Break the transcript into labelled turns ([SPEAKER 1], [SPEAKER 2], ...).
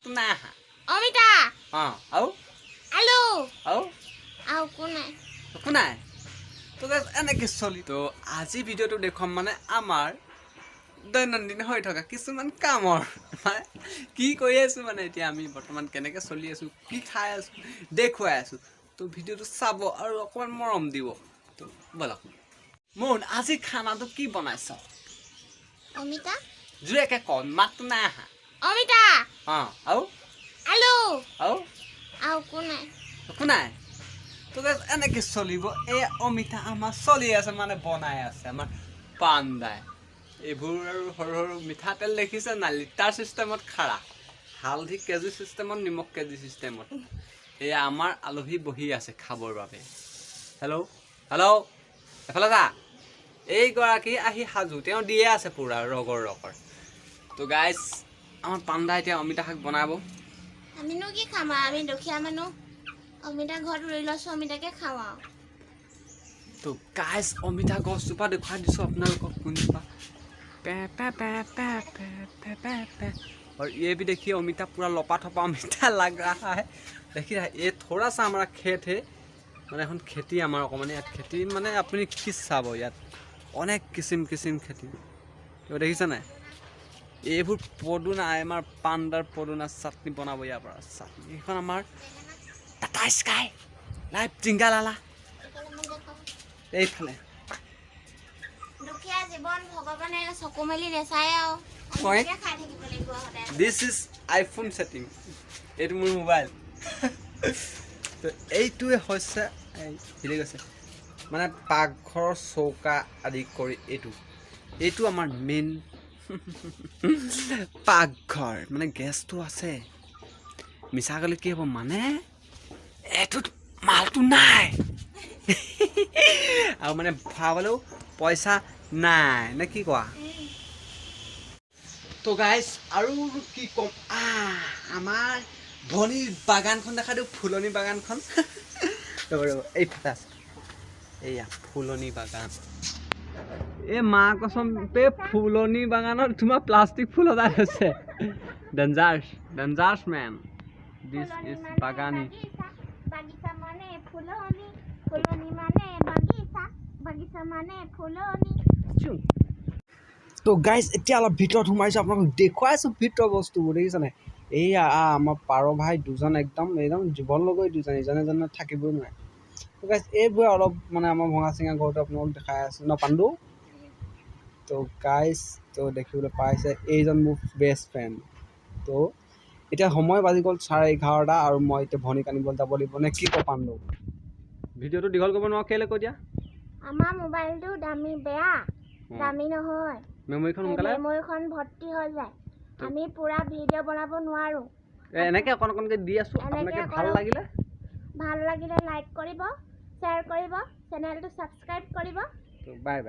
[SPEAKER 1] মাতটো নাই আহা
[SPEAKER 2] অমিতা
[SPEAKER 1] আৰু
[SPEAKER 2] আলু
[SPEAKER 1] আৰু
[SPEAKER 2] একো নাই
[SPEAKER 1] তো এনেকৈ চলি তো আজি ভিডিঅ'টো দেখুৱাম মানে আমাৰ দৈনন্দিন হৈ থকা কিছুমান কামৰ মানে কি কৰি আছোঁ মানে এতিয়া আমি বৰ্তমান কেনেকৈ চলি আছোঁ কি খাই আছোঁ দেখুৱাই আছোঁ তো ভিডিঅ'টো চাব আৰু অকণমান মৰম দিব তো ব'লক মোহন আজি খানাটো কি বনাইছ
[SPEAKER 2] অমিতা
[SPEAKER 1] জোৰেকৈ ক মাতটো নাই আহা
[SPEAKER 2] অমিতা
[SPEAKER 1] আৰু
[SPEAKER 2] আলু
[SPEAKER 1] আৰু
[SPEAKER 2] একো নাই
[SPEAKER 1] তো এনেকৈ চলিব এই অমিতা আমাৰ চলি আছে মানে বনাই আছে আমাৰ পাণ্ডাই এইবোৰ আৰু সৰু সৰু মিঠাতেল দেখিছে না লিটাৰ চিষ্টেমত খাৰা হালধি কেজি চিষ্টেমত নিমখ কেজি চিষ্টেমত এয়া আমাৰ আলহী বহি আছে খাবৰ বাবে হেল্ল' এফালে যা এইগৰাকী আহি সাজু তেওঁ দিয়ে আছে পূৰা ৰগৰ তো গাইজ আমাৰ পাণ্ডা এতিয়া অমিতা শাক বনাব
[SPEAKER 2] আমিনো কি খাম আমি দুখীয়া মানুহ অমিতা ঘৰত ৰুই লৈছোঁ অমিতাকে খাওঁ আৰু
[SPEAKER 1] তো গাইজ অমিতা গছজোপা দেখুৱাই দিছোঁ আপোনালোকক কোনজোপা और ये भी देखिए अमिता पूरा लपा थपा अमिता लग रहा है देखिए ये थोड़ा सा हमारा खेत है মানে এখন খেতি আমাৰ অকণমান ইয়াত খেতি মানে আপুনি কি চাব ইয়াত অনেক কিচিম খেতি তো দেখিছে নাই এইবোৰ পদুনা আমাৰ পাণ্ডাৰ পদুনা চাটনি বনাব ইয়াৰ পৰা চাটনি এইখন আমাৰ টাটা স্কাই লাইভ জিংগা লালা এইফালে
[SPEAKER 2] দুখীয়া জীৱন ভগৱানে চকু মেলি নেচায় আৰু খাই থাকিব লাগিব সদায়
[SPEAKER 1] দিছ ইজ আইফোন ছেটিং এইটো মোৰ মোবাইল তো এইটোৱে হৈছে হেৰি গৈছে মানে পাকঘৰৰ চৌকা আদি কৰি এইটো আমাৰ মেইন পাকঘৰ মানে গেছটো আছে মিছা ক'লে কি হ'ব মানে এইটোত মালটো নাই আৰু মানে ভৰাবলৈও পইচা নাই নে কি কোৱা তো গাইজ আৰু কি ক'ম আমাৰ ভনীৰ বাগানখন দেখা দিওঁ ফুলনি বাগানখন এইফালে আছে এইয়া ফুলনি বাগান এই মা কচম পে ফুলনি বাগানত তোমাৰ প্লাষ্টিক ফুল এটা আছে ডেঞ্জাৰ্ছ মেন দিছ ইজ বাগানী
[SPEAKER 2] বাগিচা মানে ফুলনি ফুলনি মানে বাগিচা মানে ফুলনি
[SPEAKER 1] তো গাইজ এতিয়া অলপ ভিতৰত সোমাইছোঁ আপোনালোকক দেখুৱাইছোঁ ভিতৰৰ বস্তুবোৰ দেখিছে নাই এইয়া আমাৰ পাৰ ভাই দুজন একদম জীৱন লগৈ দুজন ইজনে থাকিবই নোৱাৰে তো গাইজ এইবোৰে অলপ মানে আমাৰ ভঙা চিঙা ঘৰটো আপোনালোকক দেখাই আছোঁ ন পাণ্ডু তো গাইজ তো দেখিবলৈ পাইছে এইজন মোৰ বেষ্ট ফ্ৰেণ্ড তো এতিয়া সময় বাজি গ'ল 11:30 আৰু মই এতিয়া ভনীক আনিবলৈ যাব লাগিব নে কি কওঁ পাণ্ডু ভিডিঅ'টো দীঘল কৰিব নোৱাৰো কেলৈ কৈ দিয়া
[SPEAKER 2] আমাৰ মোবাইলটো দামী নহয় মেমৰিখন ভৰ্তি হৈ যায় আমি পুৰা ভিডিঅ' বনাব নোৱাৰো
[SPEAKER 1] এনেকৈ অকণকৈ দি আছোঁ আপোনালোকে ভাল লাগিলে
[SPEAKER 2] লাইক কৰিব শ্বেয়াৰ কৰিব চেনেলটো ছাবস্ক্ৰাইব কৰিব
[SPEAKER 1] বাই